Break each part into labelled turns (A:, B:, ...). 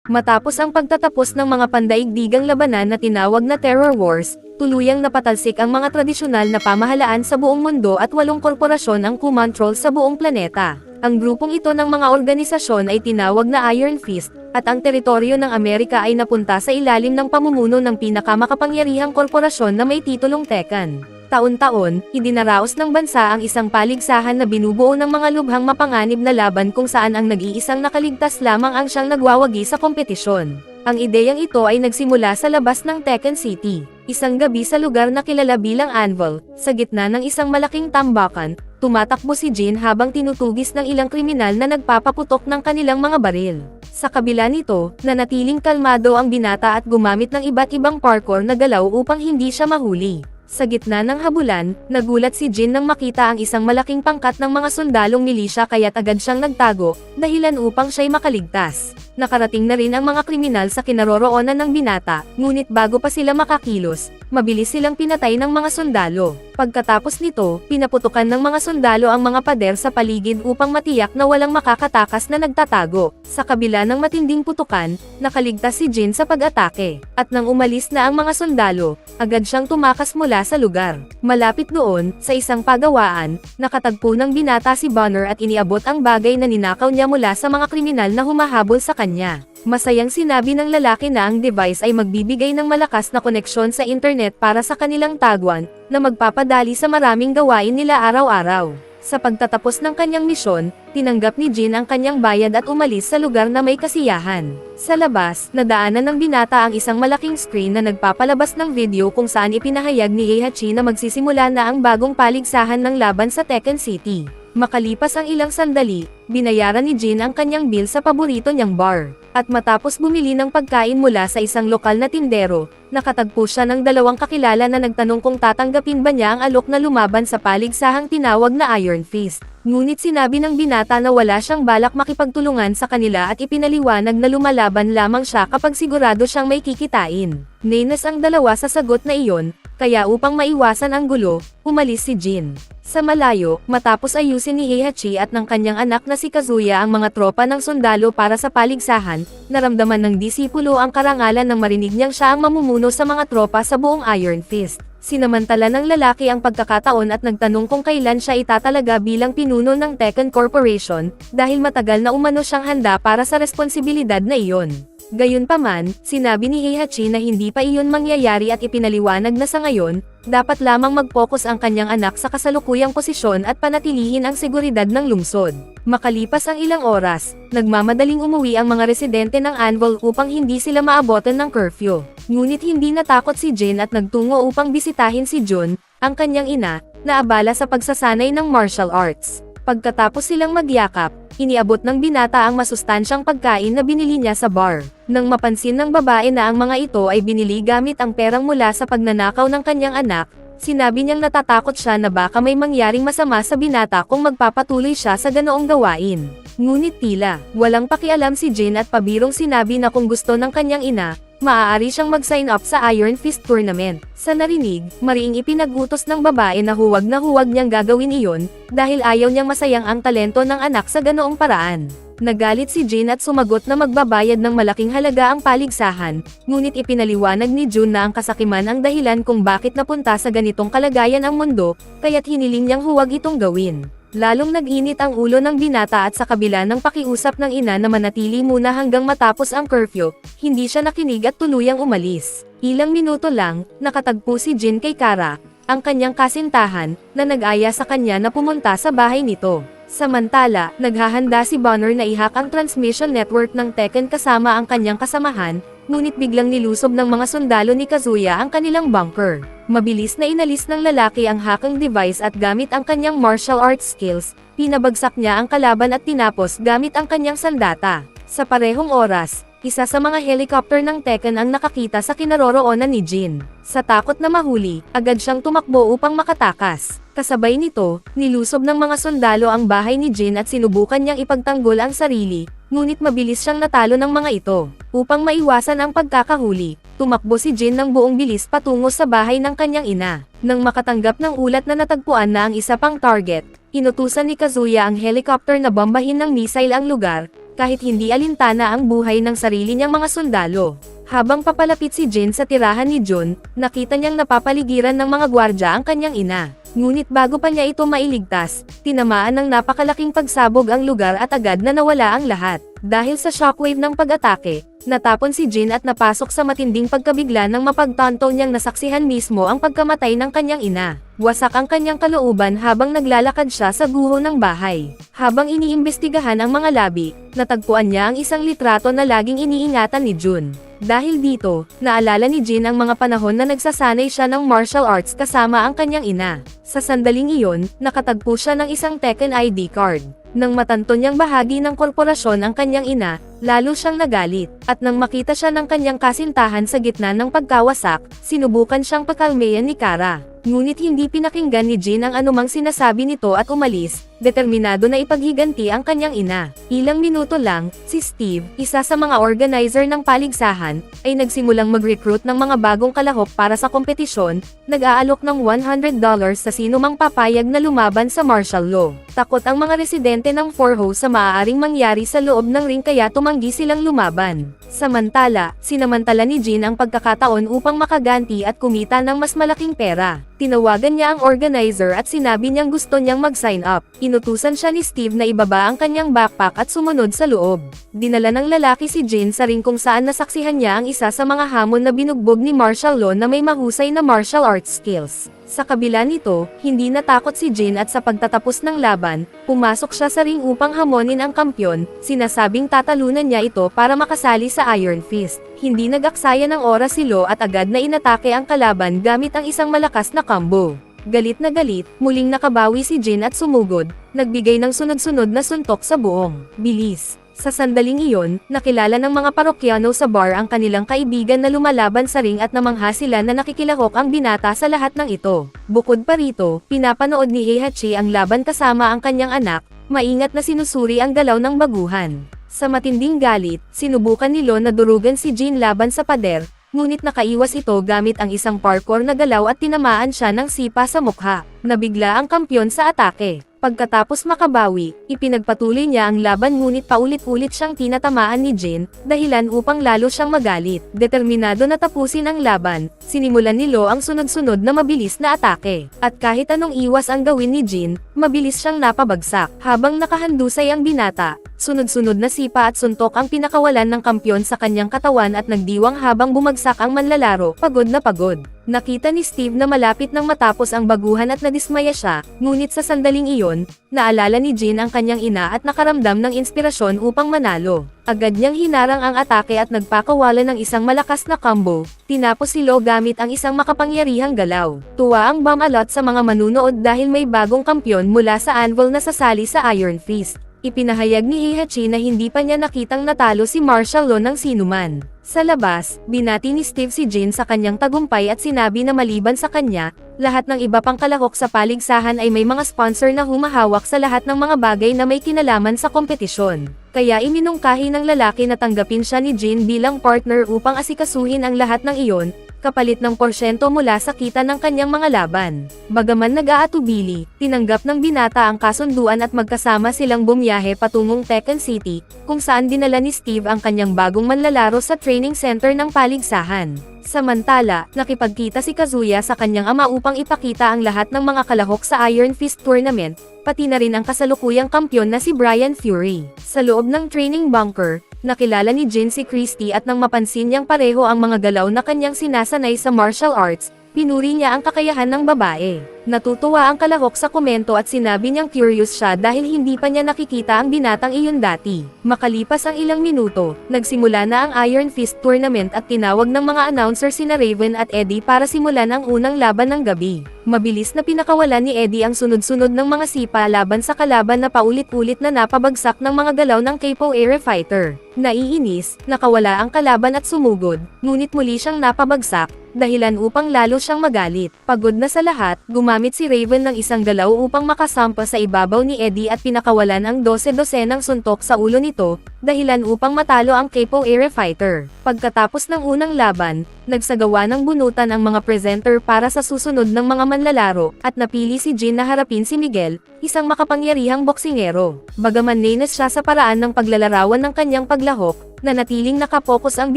A: Matapos ang pagtatapos ng mga pandaigdigang labanan na tinawag na Terror Wars, tuluyang napatalsik ang mga tradisyonal na pamahalaan sa buong mundo at 8 korporasyon ang kumontrol sa buong planeta. Ang grupong ito ng mga organisasyon ay tinawag na Iron Fist, at ang teritoryo ng Amerika ay napunta sa ilalim ng pamumuno ng pinakamakapangyarihang korporasyon na may titulong Tekken. Taon-taon, idinaraos ng bansa ang isang paligsahan na binubuo ng mga lubhang mapanganib na laban kung saan ang nag-iisang nakaligtas lamang ang siyang nagwawagi sa kompetisyon. Ang ideyang ito ay nagsimula sa labas ng Tekken City, isang gabi sa lugar na kilala bilang Anvil, sa gitna ng isang malaking tambakan. Tumatakbo si Jin habang tinutugis ng ilang kriminal na nagpapaputok ng kanilang mga baril. Sa kabila nito, nanatiling kalmado ang binata at gumamit ng iba't ibang parkour na galaw upang hindi siya mahuli. Sa gitna ng habulan, nagulat si Jin nang makita ang isang malaking pangkat ng mga sundalong milisya kaya't agad siyang nagtago, dahilan upang siya'y makaligtas. Nakarating na rin ang mga kriminal sa kinaroroonan ng binata, ngunit bago pa sila makakilos, mabilis silang pinatay ng mga sundalo. Pagkatapos nito, pinaputukan ng mga sundalo ang mga pader sa paligid upang matiyak na walang makakatakas na nagtatago. Sa kabila ng matinding putukan, nakaligtas si Jin sa pag-atake. At nang umalis na ang mga sundalo, agad siyang tumakas mula sa lugar. Malapit doon, sa isang pagawaan, nakatagpo ng binata si Bonner at iniabot ang bagay na ninakaw niya mula sa mga kriminal na humahabol sa kanya. Masayang sinabi ng lalaki na ang device ay magbibigay ng malakas na koneksyon sa internet para sa kanilang tagwan, na magpapadali sa maraming gawain nila araw-araw. Sa pagtatapos ng kanyang misyon, tinanggap ni Jin ang kanyang bayad at umalis sa lugar na may kasiyahan. Sa labas, nadaanan ng binata ang isang malaking screen na nagpapalabas ng video kung saan ipinahayag ni Heihachi na magsisimula na ang bagong paligsahan ng laban sa Tekken City. Makalipas ang ilang sandali, binayaran ni Jin ang kanyang bill sa paborito niyang bar. At matapos bumili ng pagkain mula sa isang lokal na tindero, nakatagpo siya ng 2 kakilala na nagtanong kung tatanggapin ba niya ang alok na lumaban sa paligsahang tinawag na Iron Fist. Ngunit sinabi ng binata na wala siyang balak makipagtulungan sa kanila at ipinaliwanag na lumalaban lamang siya kapag sigurado siyang may kikitain. Nainis ang dalawa sa sagot na iyon, kaya upang maiwasan ang gulo, umalis si Jin. Sa malayo, matapos ayusin ni Heihachi at ng kanyang anak na si Kazuya ang mga tropa ng sundalo para sa paligsahan, naramdaman ng disipulo ang karangalan nang marinig niyang siya ang mamumuno sa mga tropa sa buong Iron Fist. Sinamantala ng lalaki ang pagkakataon at nagtanong kung kailan siya itatalaga bilang pinuno ng Tekken Corporation, dahil matagal na umano siyang handa para sa responsibilidad na iyon. Gayunpaman, sinabi ni Heihachi na hindi pa iyon mangyayari at ipinaliwanag na sa ngayon, dapat lamang mag-focus ang kanyang anak sa kasalukuyang posisyon at panatilihin ang seguridad ng lungsod. Makalipas ang ilang oras, nagmamadaling umuwi ang mga residente ng Anvil upang hindi sila maabotan ng curfew. Ngunit hindi natakot si Jin at nagtungo upang bisitahin si Jun, ang kanyang ina, na abala sa pagsasanay ng martial arts. Pagkatapos silang magyakap, iniabot ng binata ang masustansyang pagkain na binili niya sa bar. Nang mapansin ng babae na ang mga ito ay binili gamit ang perang mula sa pagnanakaw ng kanyang anak, sinabi niyang natatakot siya na baka may mangyaring masama sa binata kung magpapatuloy siya sa ganoong gawain. Ngunit tila, walang pakialam si Jin at pabirong sinabi na kung gusto ng kanyang ina, maaari siyang mag-sign up sa Iron Fist Tournament. Sa narinig, mariing ipinagutos ng babae na huwag niyang gagawin iyon, dahil ayaw niyang masayang ang talento ng anak sa ganoong paraan. Nagalit si Jin at sumagot na magbabayad ng malaking halaga ang paligsahan, ngunit ipinaliwanag ni Jun na ang kasakiman ang dahilan kung bakit napunta sa ganitong kalagayan ang mundo, kaya't hiniling niyang huwag itong gawin. Lalong nag-init ang ulo ng binata at sa kabila ng pakiusap ng ina na manatili muna hanggang matapos ang curfew, hindi siya nakinig at tuluyang umalis. Ilang minuto lang, nakatagpo si Jin kay Kara, ang kanyang kasintahan, na nag-aya sa kanya na pumunta sa bahay nito. Samantala, naghahanda si Bonner na i-hack ang transmission network ng Tekken kasama ang kanyang kasamahan, ngunit biglang nilusob ng mga sundalo ni Kazuya ang kanilang bunker. Mabilis na inalis ng lalaki ang hacking device at gamit ang kanyang martial arts skills, pinabagsak niya ang kalaban at tinapos gamit ang kanyang sandata. Sa parehong oras, isa sa mga helicopter ng Tekken ang nakakita sa kinaroroonan ni Jin. Sa takot na mahuli, agad siyang tumakbo upang makatakas. Kasabay nito, nilusob ng mga sundalo ang bahay ni Jin at sinubukan niyang ipagtanggol ang sarili, ngunit mabilis siyang natalo ng mga ito. Upang maiwasan ang pagkakahuli, tumakbo si Jin ng buong bilis patungo sa bahay ng kanyang ina. Nang makatanggap ng ulat na natagpuan na ang isa pang target, inutusan ni Kazuya ang helicopter na bombahin ng missile ang lugar, kahit hindi alintana ang buhay ng sarili niyang mga sundalo. Habang papalapit si Jin sa tirahan ni Jun, nakita niyang napapaligiran ng mga gwardya ang kanyang ina. Ngunit bago pa niya ito mailigtas, tinamaan ng napakalaking pagsabog ang lugar at agad na nawala ang lahat. Dahil sa shockwave ng pag-atake, natapon si Jin at napasok sa matinding pagkabigla ng mapagtanto niyang nasaksihan mismo ang pagkamatay ng kanyang ina. Wasak ang kanyang kalooban habang naglalakad siya sa guho ng bahay. Habang iniimbestigahan ang mga labi, natagpuan niya ang isang litrato na laging iniingatan ni Jun. Dahil dito, naalala ni Jin ang mga panahon na nagsasanay siya ng martial arts kasama ang kanyang ina. Sa sandaling iyon, nakatagpo siya ng isang Tekken ID card. Nang matanto niyang bahagi ng korporasyon ang kanyang ina, lalo siyang nagalit, at nang makita siya ng kanyang kasintahan sa gitna ng pagkawasak, sinubukan siyang pakalmayan ni Kara. Ngunit hindi pinakinggan ni Jin ang anumang sinasabi nito at umalis, determinado na ipaghiganti ang kanyang ina. Ilang minuto lang, si Steve, isa sa mga organizer ng paligsahan, ay nagsimulang mag-recruit ng mga bagong kalahok para sa kompetisyon, nag-aalok ng $100 sa sinumang papayag na lumaban sa martial law. Takot ang mga residente ng Forho sa maaaring mangyari sa loob ng ring kaya tumanggi silang lumaban. Samantala, sinamantala ni Jin ang pagkakataon upang makaganti at kumita ng mas malaking pera. Tinawagan niya ang organizer at sinabi niyang gusto niyang mag-sign up. Inutusan siya ni Steve na ibaba ang kanyang backpack at sumunod sa loob. Dinala ng lalaki si Jin sa ring kung saan nasaksihan niya ang isa sa mga hamon na binugbog ni martial law na may mahusay na martial arts skills. Sa kabila nito, hindi natakot si Jin at sa pagtatapos ng laban, pumasok siya sa ring upang hamonin ang kampyon, sinasabing tatalunan niya ito para makasali sa Iron Fist. Hindi nag-aksaya ng oras si Lo at agad na inatake ang kalaban gamit ang isang malakas na combo. Galit na galit, muling nakabawi si Jin at sumugod, nagbigay ng sunod-sunod na suntok sa buong bilis. Sa sandaling iyon, nakilala ng mga parokyano sa bar ang kanilang kaibigan na lumalaban sa ring at namangha sila na nakikilahok ang binata sa lahat ng ito. Bukod pa rito, pinapanood ni Heihachi ang laban kasama ang kanyang anak, maingat na sinusuri ang galaw ng baguhan. Sa matinding galit, sinubukan ni Lo na durugan si Jin laban sa pader, ngunit nakaiwas ito gamit ang isang parkour na galaw at tinamaan siya ng sipa sa mukha. Nabigla ang kampyon sa atake. Pagkatapos makabawi, ipinagpatuloy niya ang laban ngunit paulit-ulit siyang tinatamaan ni Jin, dahilan upang lalo siyang magalit. Determinado na tapusin ang laban, sinimulan ni Lo ang sunod-sunod na mabilis na atake. At kahit anong iwas ang gawin ni Jin, mabilis siyang napabagsak. Habang nakahandusay ang binata, sunod-sunod na sipa at suntok ang pinakawalan ng kampyon sa kanyang katawan at nagdiwang habang bumagsak ang manlalaro, pagod na pagod. Nakita ni Steve na malapit nang matapos ang baguhan at nadismaya siya, ngunit sa sandaling iyon, naalala ni Jin ang kanyang ina at nakaramdam ng inspirasyon upang manalo. Agad niyang hinarang ang atake at nagpakawalan ng isang malakas na combo, tinapos si Lo gamit ang isang makapangyarihang galaw. Tuwa ang Bamalot sa mga manunood dahil may bagong kampyon mula sa Anvil na sasali sa Iron Fist. Ipinahayag ni Heihachi na hindi pa niya nakitang natalo si martial law ng sinuman. Sa labas, binati ni Steve si Jin sa kanyang tagumpay at sinabi na maliban sa kanya, lahat ng iba pang kalahok sa paligsahan ay may mga sponsor na humahawak sa lahat ng mga bagay na may kinalaman sa kompetisyon. Kaya iminungkahi ng lalaki na tanggapin siya ni Jin bilang partner upang asikasuhin ang lahat ng iyon, kapalit ng porsyento mula sa kita ng kanyang mga laban. Bagaman nag-aatubili, tinanggap ng binata ang kasunduan at magkasama silang bumiyahe patungong Tekken City, kung saan dinala ni Steve ang kanyang bagong manlalaro sa training center ng paligsahan. Samantala, nakipagkita si Kazuya sa kanyang ama upang ipakita ang lahat ng mga kalahok sa Iron Fist Tournament, pati na rin ang kasalukuyang kampyon na si Brian Fury. Sa loob ng training bunker, nakilala ni Jin si Christy at nang mapansin niyang pareho ang mga galaw na kanyang sinasanay sa martial arts, pinuri niya ang kakayahan ng babae. Natutuwa ang kalahok sa komento at sinabi niyang curious siya dahil hindi pa niya nakikita ang binatang iyon dati. Makalipas ang ilang minuto, nagsimula na ang Iron Fist Tournament at tinawag ng mga announcer sina Raven at Eddie para simulan ang unang laban ng gabi. Mabilis na pinakawalan ni Eddie ang sunod-sunod ng mga sipa laban sa kalaban na paulit-ulit na napabagsak ng mga galaw ng Capoeira fighter. Naiinis, nakawala ang kalaban at sumugod, ngunit muli siyang napabagsak, dahilan upang lalo siyang magalit. Pagod na sa lahat, gumamit Gumamit si Raven ng isang galaw upang makasampa sa ibabaw ni Eddie at pinakawalan ang 12-12 ng suntok sa ulo nito, dahilan upang matalo ang Capoeira fighter. Pagkatapos ng unang laban, nagsagawa ng bunutan ang mga presenter para sa susunod ng mga manlalaro, at napili si Jin na harapin si Miguel, isang makapangyarihang boksingero. Bagaman linis siya sa paraan ng paglalarawan ng kanyang paglahok, nanatiling nakapokus ang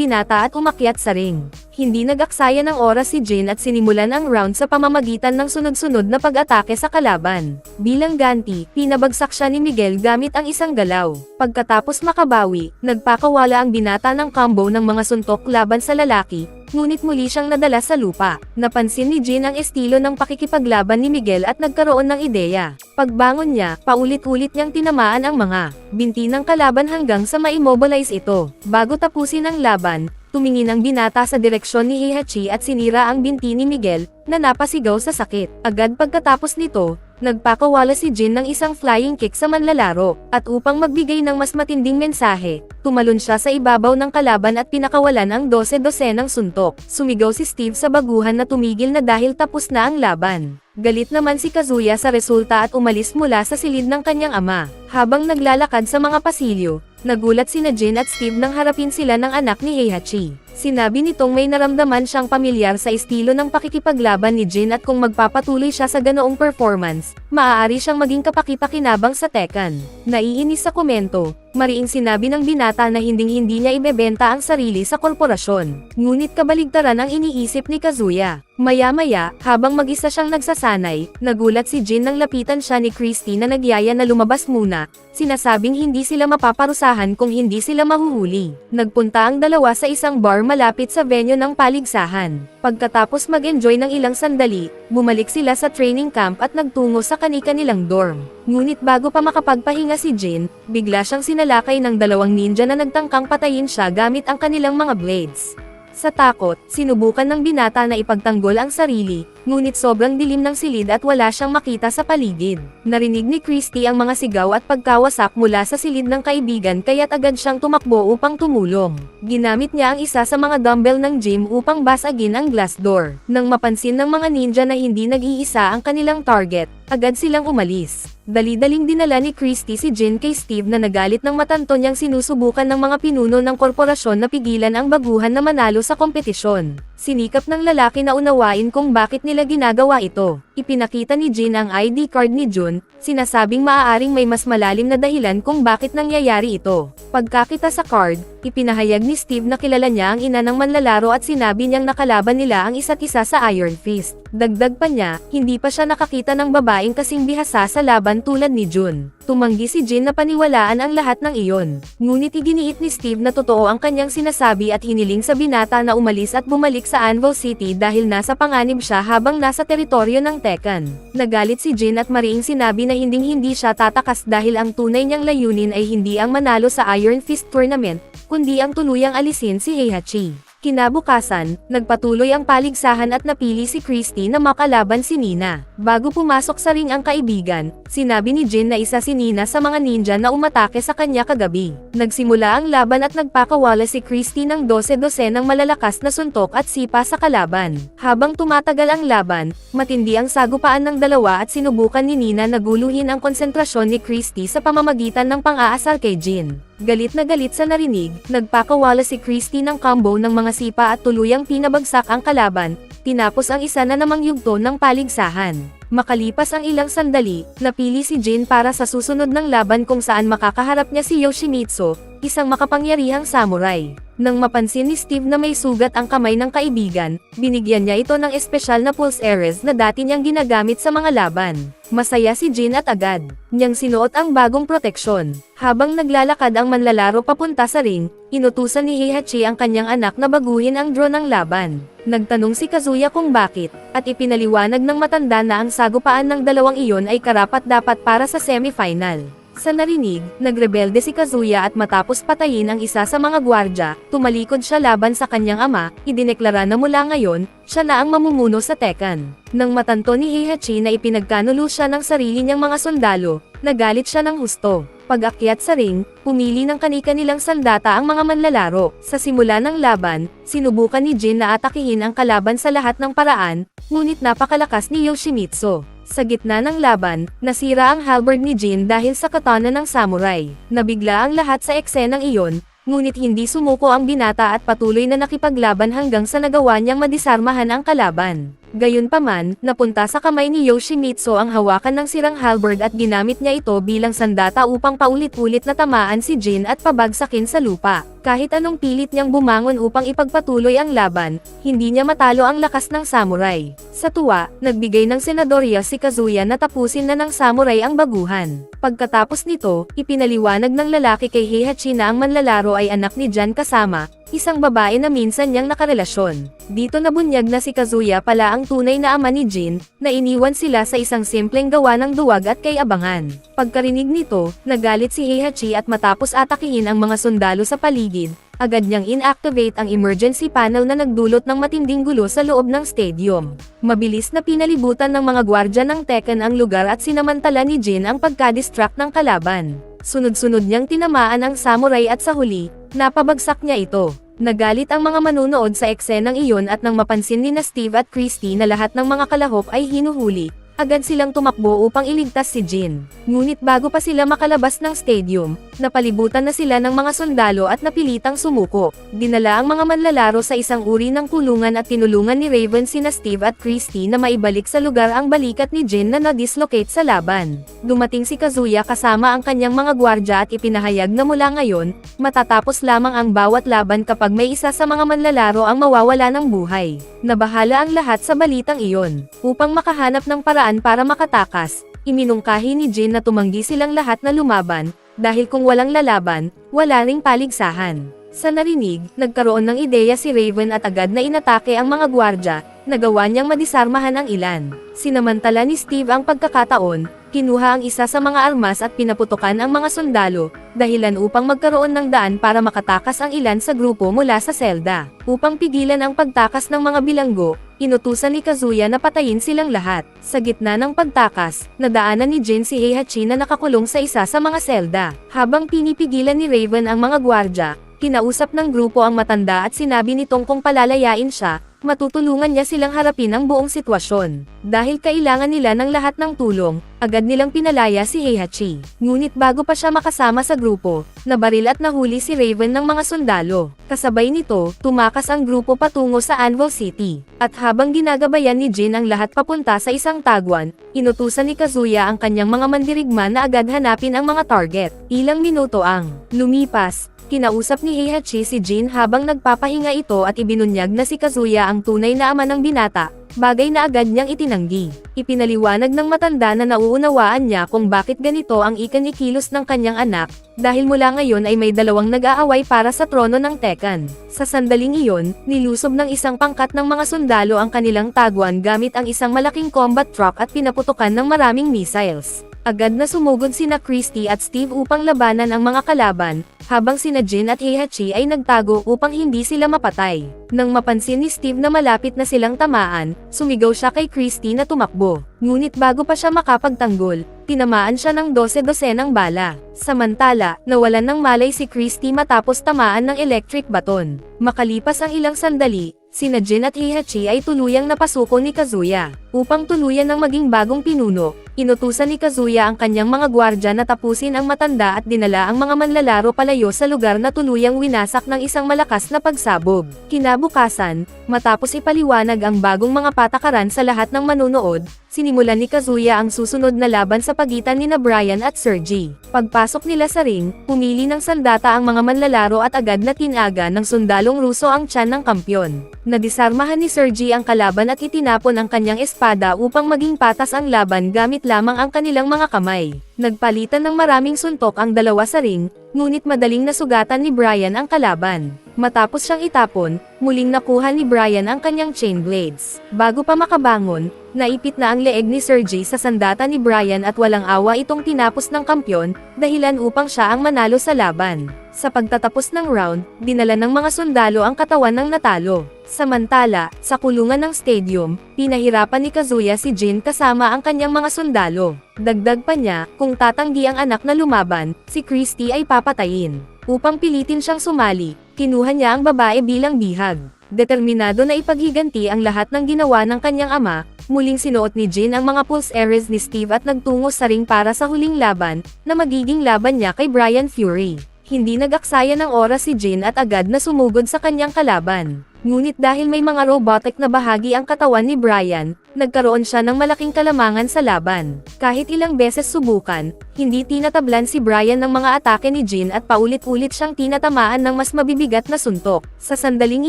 A: binata at umakyat sa ring. Hindi nag-aksaya ng oras si Jin at sinimulan ang round sa pamamagitan ng sunod-sunod na pag-atake sa kalaban. Bilang ganti, pinabagsak siya ni Miguel gamit ang isang galaw. Pagkatapos makabawi, nagpakawala ang binata ng combo ng mga suntok laban sa lalaki, ngunit muli siyang nadala sa lupa. Napansin ni Jin ang estilo ng pakikipaglaban ni Miguel at nagkaroon ng ideya. Pagbangon niya, paulit-ulit niyang tinamaan ang mga binti ng kalaban hanggang sa ma-immobilize ito. Bago tapusin ang laban, tumingin ang binata sa direksyon ni Heihachi at sinira ang binti ni Miguel, na napasigaw sa sakit. Agad pagkatapos nito, nagpakawala si Jin ng isang flying kick sa manlalaro, at upang magbigay ng mas matinding mensahe, tumalon siya sa ibabaw ng kalaban at pinakawalan ang 12-12 ng suntok. Sumigaw si Steve sa baguhan na tumigil na dahil tapos na ang laban. Galit naman si Kazuya sa resulta at umalis mula sa silid ng kanyang ama. Habang naglalakad sa mga pasilyo, nagulat sina Jin at Steve nang harapin sila ng anak ni Heihachi. Sinabi nitong may naramdaman siyang pamilyar sa estilo ng pakikipaglaban ni Jin at kung magpapatuloy siya sa ganoong performance, maaari siyang maging kapaki-pakinabang sa Tekken. Naiinis sa komento, mariing sinabi ng binata na hinding-hindi niya ibebenta ang sarili sa korporasyon. Ngunit kabaligtaran ang iniisip ni Kazuya. Maya-maya, habang mag-isa siyang nagsasanay, nagulat si Jin nang lapitan siya ni Christy na nagyaya na lumabas muna, sinasabing hindi sila mapaparusahan kung hindi sila mahuhuli. Nagpunta ang dalawa sa isang bar malapit sa venue ng paligsahan. Pagkatapos mag-enjoy ng ilang sandali, bumalik sila sa training camp at nagtungo sa kani-kanilang dorm. Ngunit bago pa makapagpahinga si Jin, bigla siyang sinalakay ng dalawang ninja na nagtangkang patayin siya gamit ang kanilang mga blades. Sa takot, sinubukan ng binata na ipagtanggol ang sarili, ngunit sobrang dilim ng silid at wala siyang makita sa paligid. Narinig ni Christy ang mga sigaw at pagkawasak mula sa silid ng kaibigan kaya't agad siyang tumakbo upang tumulong. Ginamit niya ang isa sa mga dumbbell ng gym upang basagin ang glass door. Nang mapansin ng mga ninja na hindi nag-iisa ang kanilang target, agad silang umalis. Dali-daling dinala ni Christy si Jin kay Steve na nagalit ng matanto niyang sinusubukan ng mga pinuno ng korporasyon na pigilan ang baguhan na manalo sa kompetisyon. Sinikap ng lalaki na unawain kung bakit nila ginagawa ito. Ipinakita ni Jin ang ID card ni Jun, sinasabing maaaring may mas malalim na dahilan kung bakit nangyayari ito. Pagkakita sa card, ipinahayag ni Steve na kilala niya ang ina ng manlalaro at sinabi niyang nakalaban nila ang isa't isa sa Iron Fist. Dagdag pa niya, hindi pa siya nakakita ng babaeng kasing bihasa sa laban tulad ni Jun. Tumanggi si Jin na paniwalaan ang lahat ng iyon. Ngunit iginiit ni Steve na totoo ang kanyang sinasabi at hiniling sa binata na umalis at bumalik sa Anvil City dahil nasa panganib siya habang nasa teritoryo ng Tekken. Nagalit si Jin at mariing sinabi na hinding-hindi siya tatakas dahil ang tunay niyang layunin ay hindi ang manalo sa Iron Fist Tournament, kundi ang tuluyang alisin si Heihachi. Kinabukasan, nagpatuloy ang paligsahan at napili si Christy na makalaban si Nina. Bago pumasok sa ring ang kaibigan, sinabi ni Jin na isa si Nina sa mga ninja na umatake sa kanya kagabi. Nagsimula ang laban at nagpakawala si Christy ng 12-12 ng malalakas na suntok at sipa sa kalaban. Habang tumatagal ang laban, matindi ang sagupaan ng dalawa at sinubukan ni Nina na guluhin ang konsentrasyon ni Christy sa pamamagitan ng pang-aasar kay Jin. Galit na galit sa narinig, nagpakawala si Christy ng combo ng mga sipa at tuluyang pinabagsak ang kalaban, tinapos ang isa na namang yugto ng paligsahan. Makalipas ang ilang sandali, napili si Jin para sa susunod ng laban kung saan makakaharap niya si Yoshimitsu, isang makapangyarihang samurai. Nang mapansin ni Steve na may sugat ang kamay ng kaibigan, binigyan niya ito ng espesyal na pulse arrows na dati niyang ginagamit sa mga laban. Masaya si Jin at agad niyang sinuot ang bagong proteksyon. Habang naglalakad ang manlalaro papunta sa ring, inutusan ni Heihachi ang kanyang anak na baguhin ang draw ng laban. Nagtanong si Kazuya kung bakit, at ipinaliwanag ng matanda na ang sagupaan ng dalawang iyon ay karapat-dapat para sa semifinal. Sa narinig, nagrebelde si Kazuya at matapos patayin ang isa sa mga gwardya, tumalikod siya laban sa kanyang ama, idineklara na mula ngayon, siya na ang mamumuno sa Tekken. Nang matanto ni Heihachi na ipinagkanulo siya ng sarili niyang mga sundalo, nagalit siya ng husto. Pag-akyat sa ring, pumili ng kani-kanilang sandata ang mga manlalaro. Sa simula ng laban, sinubukan ni Jin na atakihin ang kalaban sa lahat ng paraan, ngunit napakalakas ni Yoshimitsu. Sa gitna ng laban, nasira ang halberd ni Jin dahil sa katana ng samurai. Nabigla ang lahat sa eksenang iyon, ngunit hindi sumuko ang binata at patuloy na nakipaglaban hanggang sa nagawa niyang madisarmahan ang kalaban. Gayunpaman, napunta sa kamay ni Yoshimitsu ang hawakan ng sirang halberd at ginamit niya ito bilang sandata upang paulit-ulit na tamaan si Jin at pabagsakin sa lupa. Kahit anong pilit niyang bumangon upang ipagpatuloy ang laban, hindi niya matalo ang lakas ng samurai. Sa tuwa, nagbigay ng senadorya si Kazuya na tapusin na ng samurai ang baguhan. Pagkatapos nito, ipinaliwanag ng lalaki kay Heihachi na ang manlalaro ay anak ni Jan kasama, isang babae na minsan niyang nakarelasyon. Dito nabunyag na si Kazuya pala ang tunay na ama ni Jin, na iniwan sila sa isang simpleng gawa ng duwag at kay abangan. Pagkarinig nito, nagalit si Heihachi at matapos atakihin ang mga sundalo sa paligid, agad niyang inactivate ang emergency panel na nagdulot ng matinding gulo sa loob ng stadium. Mabilis na pinalibutan ng mga gwardya ng Tekken ang lugar at sinamantala ni Jin ang pagka-distract ng kalaban. Sunod-sunod niyang tinamaan ang samurai at sa huli, napabagsak niya ito. Nagalit ang mga manunood sa eksenang iyon at nang mapansin ni Steve at Christy na lahat ng mga kalahok ay hinuhuli, agad silang tumakbo upang iligtas si Jin. Ngunit bago pa sila makalabas ng stadium, napalibutan na sila ng mga sundalo at napilitang sumuko. Dinala ang mga manlalaro sa isang uri ng kulungan at tinulungan ni Raven sina Steve at Christy na maibalik sa lugar ang balikat ni Jin na na-dislocate sa laban. Dumating si Kazuya kasama ang kanyang mga gwardya at ipinahayag na mula ngayon, matatapos lamang ang bawat laban kapag may isa sa mga manlalaro ang mawawala ng buhay. Nabahala ang lahat sa balitang iyon. Upang makahanap ng paraan para makatakas, iminungkahi ni Jin na tumanggi silang lahat na lumaban, dahil kung walang lalaban, wala ring paligsahan. Sa narinig, nagkaroon ng ideya si Raven at agad na inatake ang mga gwardya, nagawa niyang madisarmahan ang ilan. Sinamantala ni Steve ang pagkakataon, kinuha ang isa sa mga armas at pinaputukan ang mga sundalo, dahilan upang magkaroon ng daan para makatakas ang ilan sa grupo mula sa selda. Upang pigilan ang pagtakas ng mga bilanggo, inutusan ni Kazuya na patayin silang lahat. Sa gitna ng pagtakas, nadaanan ni Jin si Heihachi na nakakulong sa isa sa mga selda. Habang pinipigilan ni Raven ang mga gwardya, kinausap ng grupo ang matanda at sinabi nitong kung palalayain siya, matutulungan niya silang harapin ang buong sitwasyon. Dahil kailangan nila ng lahat ng tulong, agad nilang pinalaya si Heihachi. Ngunit bago pa siya makasama sa grupo, nabaril at nahuli si Raven ng mga sundalo. Kasabay nito, tumakas ang grupo patungo sa Anvil City. At habang ginagabayan ni Jin ang lahat papunta sa isang tagwan, inutusan ni Kazuya ang kanyang mga mandirigma na agad hanapin ang mga target. Ilang minuto ang lumipas. Kinausap ni Heihachi si Jin habang nagpapahinga ito at ibinunyag na si Kazuya ang tunay na ama ng binata, bagay na agad niyang itinanggi. Ipinaliwanag ng matanda na nauunawaan niya kung bakit ganito ang ikinikilos ng kanyang anak, dahil mula ngayon ay may dalawang nag-aaway para sa trono ng Tekken. Sa sandaling iyon, nilusob ng isang pangkat ng mga sundalo ang kanilang tagwan gamit ang isang malaking combat truck at pinaputukan ng maraming missiles. Agad na sumugod sina Christy at Steve upang labanan ang mga kalaban, habang sina Jin at Heihachi ay nagtago upang hindi sila mapatay. Nang mapansin ni Steve na malapit na silang tamaan, sumigaw siya kay Christy na tumakbo. Ngunit bago pa siya makapagtanggol, tinamaan siya ng 12 ng bala. Samantala, nawalan ng malay si Christy matapos tamaan ng electric baton. Makalipas ang ilang sandali, sina Jin at Heihachi ay tuluyang napasuko ni Kazuya. Upang tuluyan ng maging bagong pinuno, inutusan ni Kazuya ang kanyang mga gwardya na tapusin ang matanda at dinala ang mga manlalaro palayo sa lugar na tuluyang winasak ng isang malakas na pagsabog. Kinabukasan, matapos ipaliwanag ang bagong mga patakaran sa lahat ng manunood, sinimulan ni Kazuya ang susunod na laban sa pagitan nina Brian at Sergi. Pagpasok nila sa ring, pumili ng sandata ang mga manlalaro at agad na tinaga ng sundalong Ruso ang tiyan ng kampyon. Nadisarmahan ni Sergi ang kalaban at itinapon ang kanyang espada upang maging patas ang laban gamit lamang ang kanilang mga kamay. Nagpalitan ng maraming suntok ang dalawa sa ring, ngunit madaling nasugatan ni Brian ang kalaban. Matapos siyang itapon, muling nakuha ni Brian ang kanyang chain blades. Bago pa makabangon, naipit na ang leeg ni Sergey sa sandata ni Brian at walang awa itong tinapos ng kampyon, dahilan upang siya ang manalo sa laban. Sa pagtatapos ng round, dinala ng mga sundalo ang katawan ng natalo. Samantala, sa kulungan ng stadium, pinahirapan ni Kazuya si Jin kasama ang kanyang mga sundalo. Dagdag pa niya, kung tatanggi ang anak na lumaban, si Christy ay papatayin. Upang pilitin siyang sumali, kinuha niya ang babae bilang bihag. Determinado na ipaghiganti ang lahat ng ginawa ng kanyang ama, muling sinuot ni Jin ang mga pulse earrings ni Steve at nagtungo sa ring para sa huling laban, na magiging laban niya kay Brian Fury. Hindi nag-aksaya ng oras si Jin at agad na sumugod sa kanyang kalaban. Ngunit dahil may mga robotic na bahagi ang katawan ni Brian, nagkaroon siya ng malaking kalamangan sa laban. Kahit ilang beses subukan, hindi tinatablan si Brian ng mga atake ni Jin at paulit-ulit siyang tinatamaan ng mas mabibigat na suntok. Sa sandaling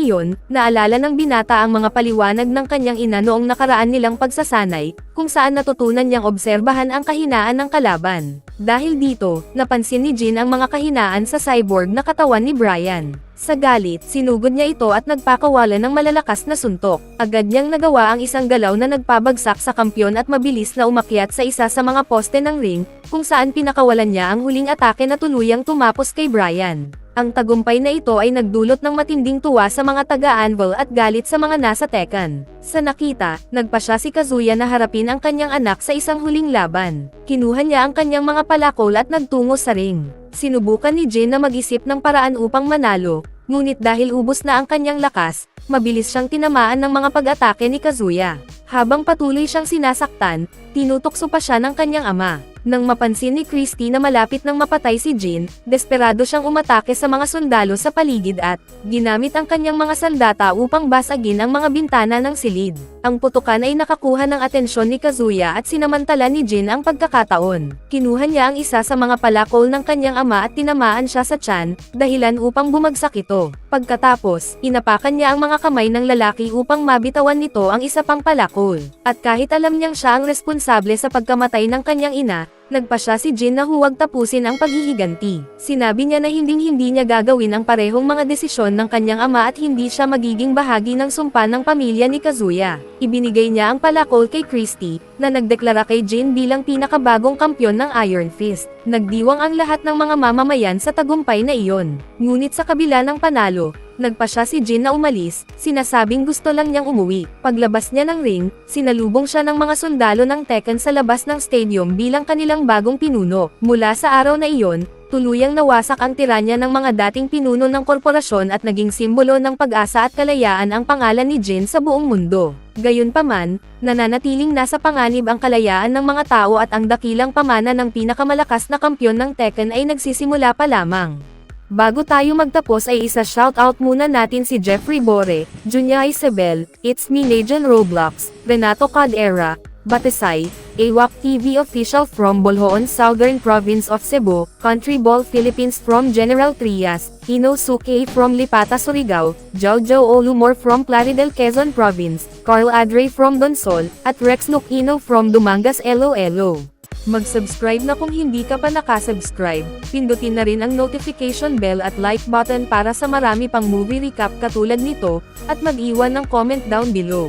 A: iyon, naalala ng binata ang mga paliwanag ng kanyang ina noong nakaraan nilang pagsasanay, kung saan natutunan niyang obserbahan ang kahinaan ng kalaban. Dahil dito, napansin ni Jin ang mga kahinaan sa cyborg na katawan ni Brian. Sa galit, sinugod niya ito at nagpakawalan ng malalakas na suntok. Agad niyang nagawa ang isang galaw na nagpabagsak sa kampyon at mabilis na umakyat sa isa sa mga poste ng ring, kung saan pinakawalan niya ang huling atake na tuluyang tumapos kay Brian. Ang tagumpay na ito ay nagdulot ng matinding tuwa sa mga taga-Anvil at galit sa mga nasa Tekken. Sa nakita, nagpasya si Kazuya na harapin ang kanyang anak sa isang huling laban. Kinuha niya ang kanyang mga palakol at nagtungo sa ring. Sinubukan ni Jin na mag-isip ng paraan upang manalo, ngunit dahil ubos na ang kanyang lakas, mabilis siyang tinamaan ng mga pag-atake ni Kazuya. Habang patuloy siyang sinasaktan, tinutokso pa siya ng kanyang ama. Nang mapansin ni Christy na malapit nang mapatay si Jin, desperado siyang umatake sa mga sundalo sa paligid at ginamit ang kanyang mga sandata upang basagin ang mga bintana ng silid. Ang putukan ay nakakuha ng atensyon ni Kazuya at sinamantala ni Jin ang pagkakataon. Kinuha niya ang isa sa mga palakol ng kanyang ama at tinamaan siya sa tiyan, dahilan upang bumagsak ito. Pagkatapos, inapakan niya ang mga kamay ng lalaki upang mabitawan nito ang isa pang palakol. At kahit alam niyang siya ang responsable sa pagkamatay ng kanyang ina, nagpasya si Jin na huwag tapusin ang paghihiganti. Sinabi niya na hindi niya gagawin ang parehong mga desisyon ng kanyang ama at hindi siya magiging bahagi ng sumpa ng pamilya ni Kazuya. Ibinigay niya ang palakol kay Christy, na nagdeklara kay Jin bilang pinakabagong kampyon ng Iron Fist. Nagdiwang ang lahat ng mga mamamayan sa tagumpay na iyon. Ngunit sa kabila ng panalo, nagpasya si Jin na umalis, sinasabing gusto lang niyang umuwi. Paglabas niya ng ring, sinalubong siya ng mga sundalo ng Tekken sa labas ng stadium bilang kanilang bagong pinuno. Mula sa araw na iyon, tuluyang nawasak ang tiranya ng mga dating pinuno ng korporasyon at naging simbolo ng pag-asa at kalayaan ang pangalan ni Jin sa buong mundo. Gayunpaman, nananatiling nasa panganib ang kalayaan ng mga tao at ang dakilang pamana ng pinakamalakas na kampyon ng Tekken ay nagsisimula pa lamang. Bago tayo magtapos ay isa-shoutout muna natin si Jeffrey Bore, Junya Isabel, It's Me Legion Roblox, Renato Cadera, Batisay, AWAC TV Official from Bolhoon Southern Province of Cebu, Country Ball Philippines from General Trias, Hino Suke from Lipata Surigao, Jojo Olumor from Plaridel Quezon Province, Carl Adre from Donsol, at Rex Lucino from Dumangas Iloilo. Mag-subscribe na kung hindi ka pa nakasubscribe, pindutin na rin ang notification bell at like button para sa marami pang movie recap katulad nito, at mag-iwan ng comment down below.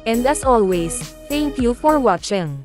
A: And as always, thank you for watching.